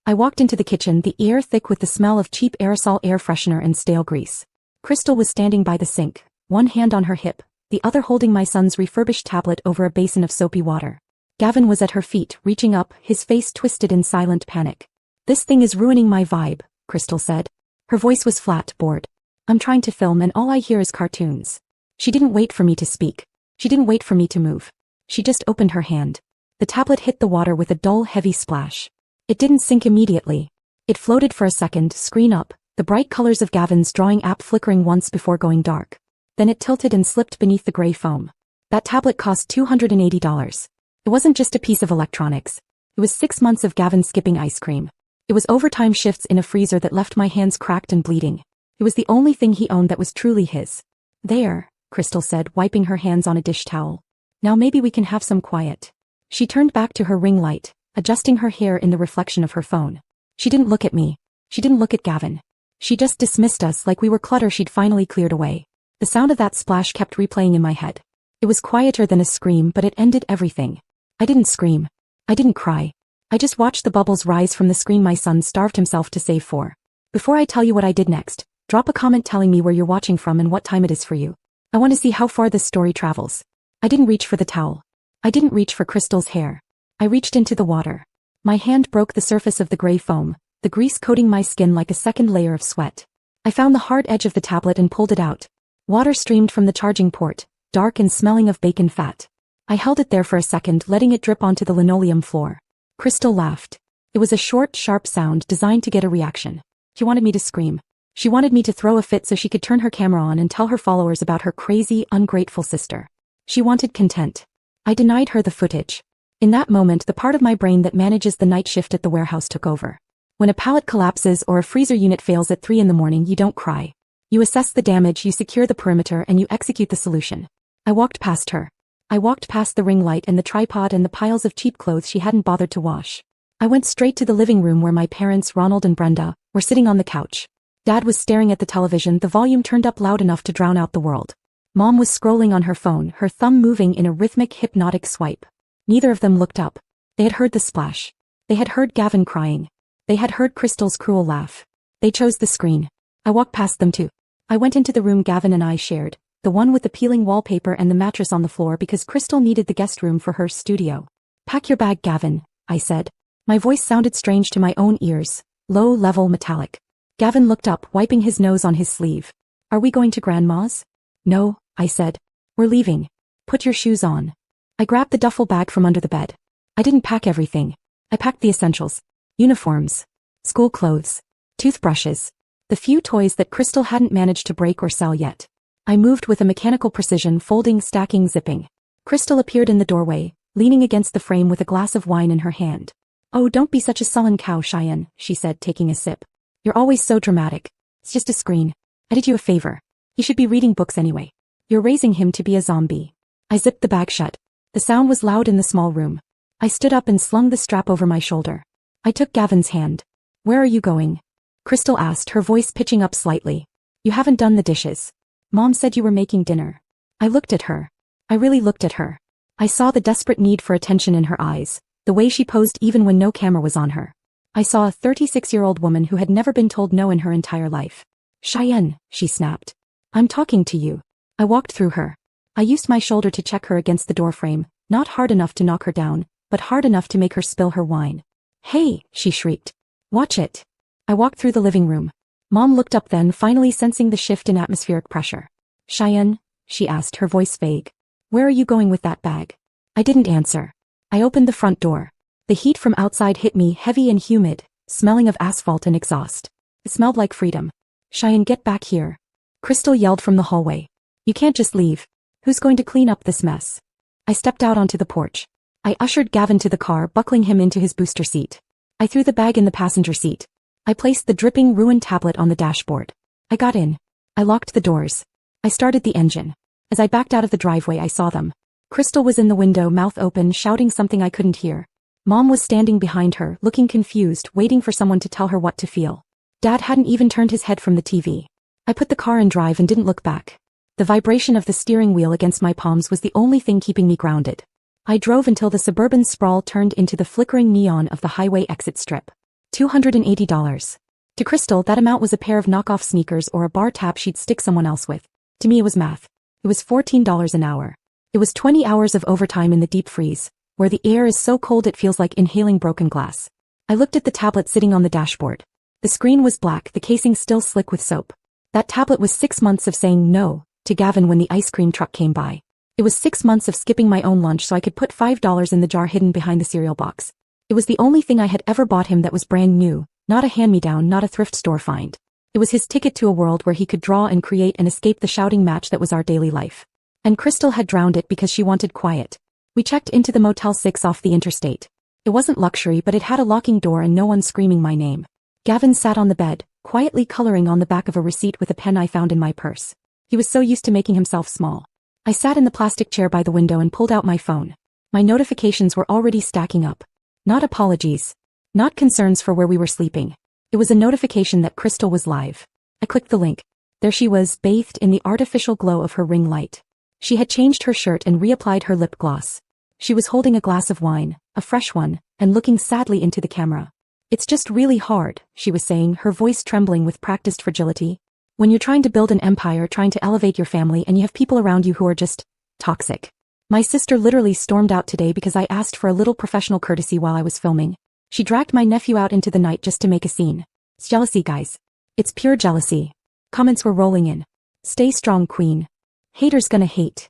I walked into the kitchen, the air thick with the smell of cheap aerosol air freshener and stale grease. Crystal was standing by the sink, one hand on her hip, the other holding my son's refurbished tablet over a basin of soapy water. Gavin was at her feet, reaching up, his face twisted in silent panic. "This thing is ruining my vibe," Crystal said. Her voice was flat, bored. "I'm trying to film and all I hear is cartoons." She didn't wait for me to speak. She didn't wait for me to move. She just opened her hand. The tablet hit the water with a dull, heavy splash. It didn't sink immediately. It floated for a second, screen up, the bright colors of Gavin's drawing app flickering once before going dark. Then it tilted and slipped beneath the gray foam. That tablet cost $280. It wasn't just a piece of electronics. It was 6 months of Gavin skipping ice cream. It was overtime shifts in a freezer that left my hands cracked and bleeding. It was the only thing he owned that was truly his. "There," Crystal said, wiping her hands on a dish towel. "Now maybe we can have some quiet." She turned back to her ring light, adjusting her hair in the reflection of her phone. She didn't look at me. She didn't look at Gavin. She just dismissed us like we were clutter she'd finally cleared away. The sound of that splash kept replaying in my head. It was quieter than a scream, but it ended everything. I didn't scream. I didn't cry. I just watched the bubbles rise from the screen my son starved himself to save for. Before I tell you what I did next, drop a comment telling me where you're watching from and what time it is for you. I want to see how far this story travels. I didn't reach for the towel. I didn't reach for Crystal's hair. I reached into the water. My hand broke the surface of the gray foam, the grease coating my skin like a second layer of sweat. I found the hard edge of the tablet and pulled it out. Water streamed from the charging port, dark and smelling of bacon fat. I held it there for a second, letting it drip onto the linoleum floor. Crystal laughed. It was a short, sharp sound designed to get a reaction. She wanted me to scream. She wanted me to throw a fit so she could turn her camera on and tell her followers about her crazy, ungrateful sister. She wanted content. I denied her the footage. In that moment, the part of my brain that manages the night shift at the warehouse took over. When a pallet collapses or a freezer unit fails at 3 a.m, you don't cry. You assess the damage, you secure the perimeter, and you execute the solution. I walked past her. I walked past the ring light and the tripod and the piles of cheap clothes she hadn't bothered to wash. I went straight to the living room where my parents, Ronald and Brenda, were sitting on the couch. Dad was staring at the television, the volume turned up loud enough to drown out the world. Mom was scrolling on her phone, her thumb moving in a rhythmic, hypnotic swipe. Neither of them looked up. They had heard the splash. They had heard Gavin crying. They had heard Crystal's cruel laugh. They chose the screen. I walked past them too. I went into the room Gavin and I shared, the one with the peeling wallpaper and the mattress on the floor, because Crystal needed the guest room for her studio. "Pack your bag, Gavin," I said. My voice sounded strange to my own ears, low-level metallic. Gavin looked up, wiping his nose on his sleeve. "Are we going to Grandma's?" "No," I said. "We're leaving. Put your shoes on." I grabbed the duffel bag from under the bed. I didn't pack everything. I packed the essentials. Uniforms. School clothes. Toothbrushes. The few toys that Crystal hadn't managed to break or sell yet. I moved with a mechanical precision, folding, stacking, zipping. Crystal appeared in the doorway, leaning against the frame with a glass of wine in her hand. "Oh, don't be such a sullen cow, Cheyenne," she said, taking a sip. "You're always so dramatic. It's just a screen. I did you a favor. He should be reading books anyway. You're raising him to be a zombie." I zipped the bag shut. The sound was loud in the small room. I stood up and slung the strap over my shoulder. I took Gavin's hand. "Where are you going?" Crystal asked, her voice pitching up slightly. "You haven't done the dishes. Mom said you were making dinner." I looked at her. I really looked at her. I saw the desperate need for attention in her eyes, the way she posed even when no camera was on her. I saw a 36-year-old woman who had never been told no in her entire life. "Cheyenne," she snapped. "I'm talking to you." I walked through her. I used my shoulder to check her against the doorframe, not hard enough to knock her down, but hard enough to make her spill her wine. "Hey," she shrieked. "Watch it." I walked through the living room. Mom looked up then, finally sensing the shift in atmospheric pressure. "Cheyenne," she asked, her voice vague. "Where are you going with that bag?" I didn't answer. I opened the front door. The heat from outside hit me, heavy and humid, smelling of asphalt and exhaust. It smelled like freedom. "Cheyenne, get back here." Crystal yelled from the hallway. "You can't just leave. Who's going to clean up this mess?" I stepped out onto the porch. I ushered Gavin to the car, buckling him into his booster seat. I threw the bag in the passenger seat. I placed the dripping, ruined tablet on the dashboard. I got in. I locked the doors. I started the engine. As I backed out of the driveway, I saw them. Crystal was in the window, mouth open, shouting something I couldn't hear. Mom was standing behind her, looking confused, waiting for someone to tell her what to feel. Dad hadn't even turned his head from the TV. I put the car in drive and didn't look back. The vibration of the steering wheel against my palms was the only thing keeping me grounded. I drove until the suburban sprawl turned into the flickering neon of the highway exit strip. $280. To Crystal, that amount was a pair of knockoff sneakers or a bar tab she'd stick someone else with. To me, it was math. It was $14 an hour. It was 20 hours of overtime in the deep freeze, where the air is so cold it feels like inhaling broken glass. I looked at the tablet sitting on the dashboard. The screen was black, the casing still slick with soap. That tablet was 6 months of saying no to Gavin when the ice cream truck came by. It was 6 months of skipping my own lunch so I could put $5 in the jar hidden behind the cereal box. It was the only thing I had ever bought him that was brand new, not a hand-me-down, not a thrift store find. It was his ticket to a world where he could draw and create and escape the shouting match that was our daily life. And Crystal had drowned it because she wanted quiet. We checked into the Motel 6 off the interstate. It wasn't luxury, but it had a locking door and no one screaming my name. Gavin sat on the bed, quietly coloring on the back of a receipt with a pen I found in my purse. He was so used to making himself small. I sat in the plastic chair by the window and pulled out my phone. My notifications were already stacking up. Not apologies. Not concerns for where we were sleeping. It was a notification that Crystal was live. I clicked the link. There she was, bathed in the artificial glow of her ring light. She had changed her shirt and reapplied her lip gloss. She was holding a glass of wine, a fresh one, and looking sadly into the camera. It's just really hard, she was saying, her voice trembling with practiced fragility. When you're trying to build an empire, trying to elevate your family, and you have people around you who are just toxic. My sister literally stormed out today because I asked for a little professional courtesy while I was filming. She dragged my nephew out into the night just to make a scene. It's jealousy, guys. It's pure jealousy. Comments were rolling in. Stay strong, queen. Haters gonna hate.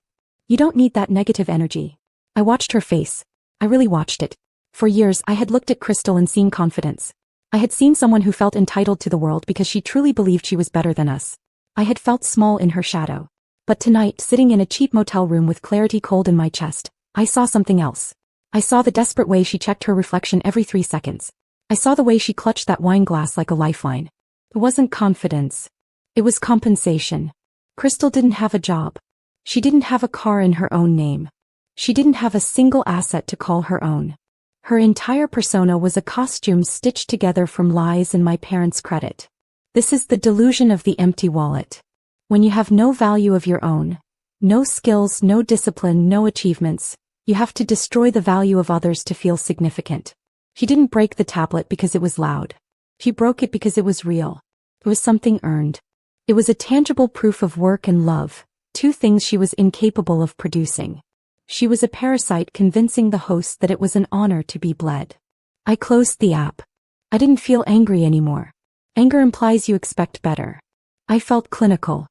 You don't need that negative energy. I watched her face. I really watched it. For years, I had looked at Crystal and seen confidence. I had seen someone who felt entitled to the world because she truly believed she was better than us. I had felt small in her shadow. But tonight, sitting in a cheap motel room with clarity cold in my chest, I saw something else. I saw the desperate way she checked her reflection every 3 seconds. I saw the way she clutched that wine glass like a lifeline. It wasn't confidence. It was compensation. Crystal didn't have a job. She didn't have a car in her own name. She didn't have a single asset to call her own. Her entire persona was a costume stitched together from lies and my parents' credit. This is the delusion of the empty wallet. When you have no value of your own, no skills, no discipline, no achievements, you have to destroy the value of others to feel significant. She didn't break the tablet because it was loud. She broke it because it was real. It was something earned. It was a tangible proof of work and love, 2 things she was incapable of producing. She was a parasite convincing the host that it was an honor to be bled. I closed the app. I didn't feel angry anymore. Anger implies you expect better. I felt clinical.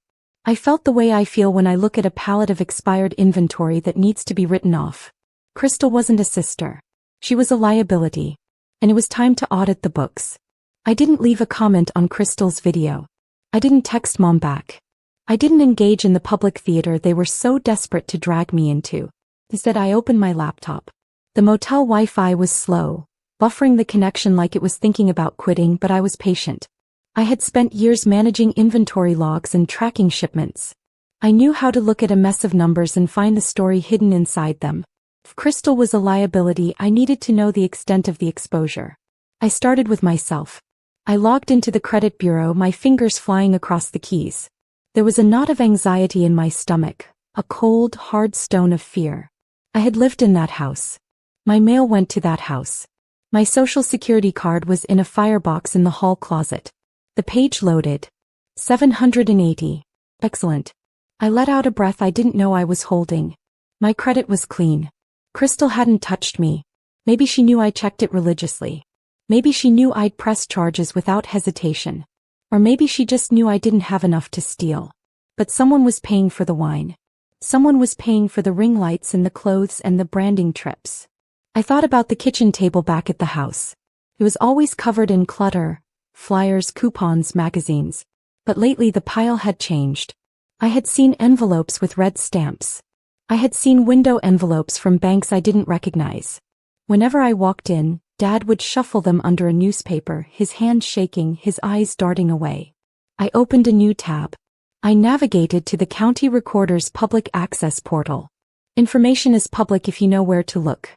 I felt the way I feel when I look at a pallet of expired inventory that needs to be written off. Crystal wasn't a sister. She was a liability. And it was time to audit the books. I didn't leave a comment on Crystal's video. I didn't text mom back. I didn't engage in the public theater they were so desperate to drag me into. Instead, I opened my laptop. The motel Wi-Fi was slow, buffering the connection like it was thinking about quitting, but I was patient. I had spent years managing inventory logs and tracking shipments. I knew how to look at a mess of numbers and find the story hidden inside them. If Crystal was a liability, I needed to know the extent of the exposure. I started with myself. I logged into the credit bureau, my fingers flying across the keys. There was a knot of anxiety in my stomach, a cold, hard stone of fear. I had lived in that house. My mail went to that house. My social security card was in a firebox in the hall closet. The page loaded. 780. Excellent. I let out a breath I didn't know I was holding. My credit was clean. Crystal hadn't touched me. Maybe she knew I checked it religiously. Maybe she knew I'd press charges without hesitation. Or maybe she just knew I didn't have enough to steal. But someone was paying for the wine. Someone was paying for the ring lights and the clothes and the branding trips. I thought about the kitchen table back at the house. It was always covered in clutter, flyers, coupons, magazines. But lately the pile had changed. I had seen envelopes with red stamps. I had seen window envelopes from banks I didn't recognize. Whenever I walked in, Dad would shuffle them under a newspaper, his hand shaking, his eyes darting away. I opened a new tab. I navigated to the county recorder's public access portal. Information is public if you know where to look.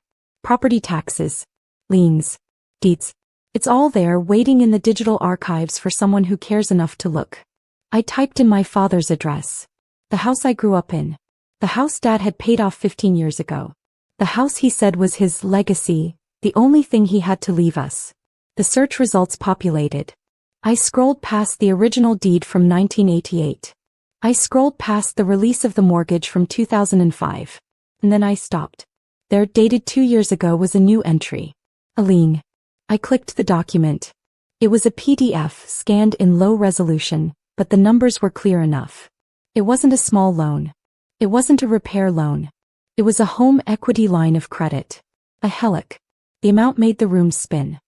Property taxes, liens, deeds. It's all there waiting in the digital archives for someone who cares enough to look. I typed in my father's address. The house I grew up in. The house Dad had paid off 15 years ago. The house he said was his legacy, the only thing he had to leave us. The search results populated. I scrolled past the original deed from 1988. I scrolled past the release of the mortgage from 2005. And then I stopped. There, dated 2 years ago, was a new entry. A lien. I clicked the document. It was a PDF scanned in low resolution, but the numbers were clear enough. It wasn't a small loan. It wasn't a repair loan. It was a home equity line of credit. A HELOC. The amount made the room spin.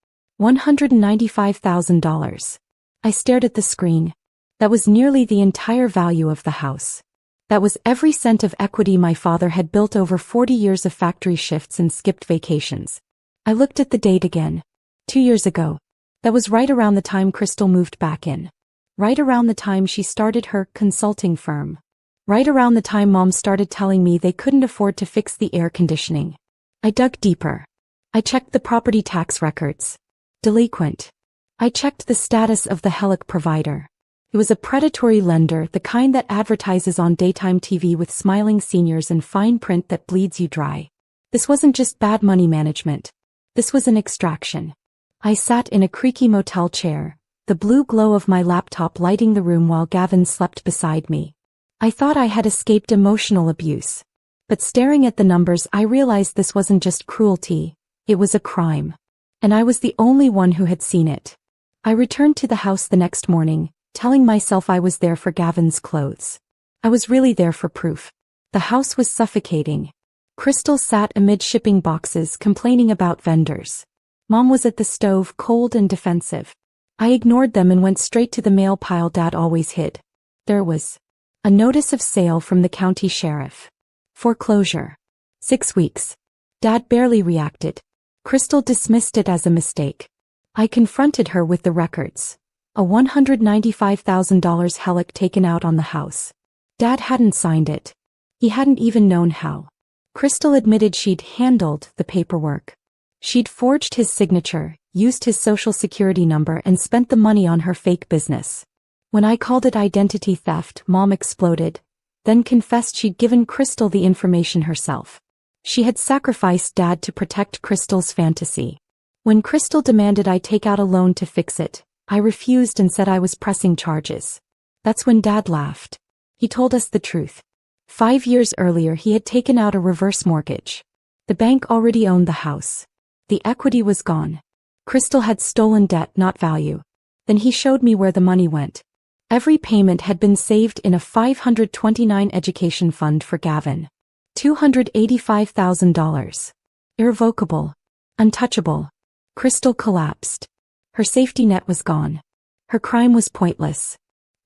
$195,000. I stared at the screen. That was nearly the entire value of the house. That was every cent of equity my father had built over 40 years of factory shifts and skipped vacations. I looked at the date again. 2 years ago. That was right around the time Crystal moved back in. Right around the time she started her consulting firm. Right around the time Mom started telling me they couldn't afford to fix the air conditioning. I dug deeper. I checked the property tax records. Delinquent. I checked the status of the HELOC provider. It was a predatory lender, the kind that advertises on daytime TV with smiling seniors and fine print that bleeds you dry. This wasn't just bad money management. This was an extraction. I sat in a creaky motel chair, the blue glow of my laptop lighting the room while Gavin slept beside me. I thought I had escaped emotional abuse. But staring at the numbers, I realized this wasn't just cruelty, it was a crime. And I was the only one who had seen it. I returned to the house the next morning, telling myself I was there for Gavin's clothes. I was really there for proof. The house was suffocating. Crystal sat amid shipping boxes complaining about vendors. Mom was at the stove, cold and defensive. I ignored them and went straight to the mail pile Dad always hid. There was a notice of sale from the county sheriff. Foreclosure. 6 weeks. Dad barely reacted. Crystal dismissed it as a mistake. I confronted her with the records. A $195,000 HELOC taken out on the house. Dad hadn't signed it. He hadn't even known how. Crystal admitted she'd handled the paperwork. She'd forged his signature, used his social security number, and spent the money on her fake business. When I called it identity theft, Mom exploded, then confessed she'd given Crystal the information herself. She had sacrificed Dad to protect Crystal's fantasy. When Crystal demanded I take out a loan to fix it, I refused and said I was pressing charges. That's when Dad laughed. He told us the truth. 5 years earlier he had taken out a reverse mortgage. The bank already owned the house. The equity was gone. Crystal had stolen debt, not value. Then he showed me where the money went. Every payment had been saved in a $529 education fund for Gavin. $285,000. Irrevocable. Untouchable. Crystal collapsed. Her safety net was gone. Her crime was pointless.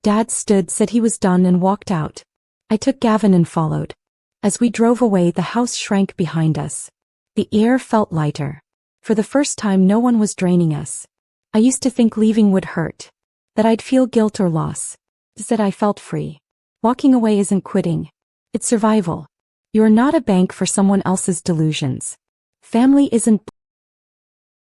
Dad stood, said he was done, and walked out. I took Gavin and followed. As we drove away, the house shrank behind us. The air felt lighter. For the first time, no one was draining us. I used to think leaving would hurt. That I'd feel guilt or loss. Instead, I felt free. Walking away isn't quitting. It's survival. You're not a bank for someone else's delusions. Family isn't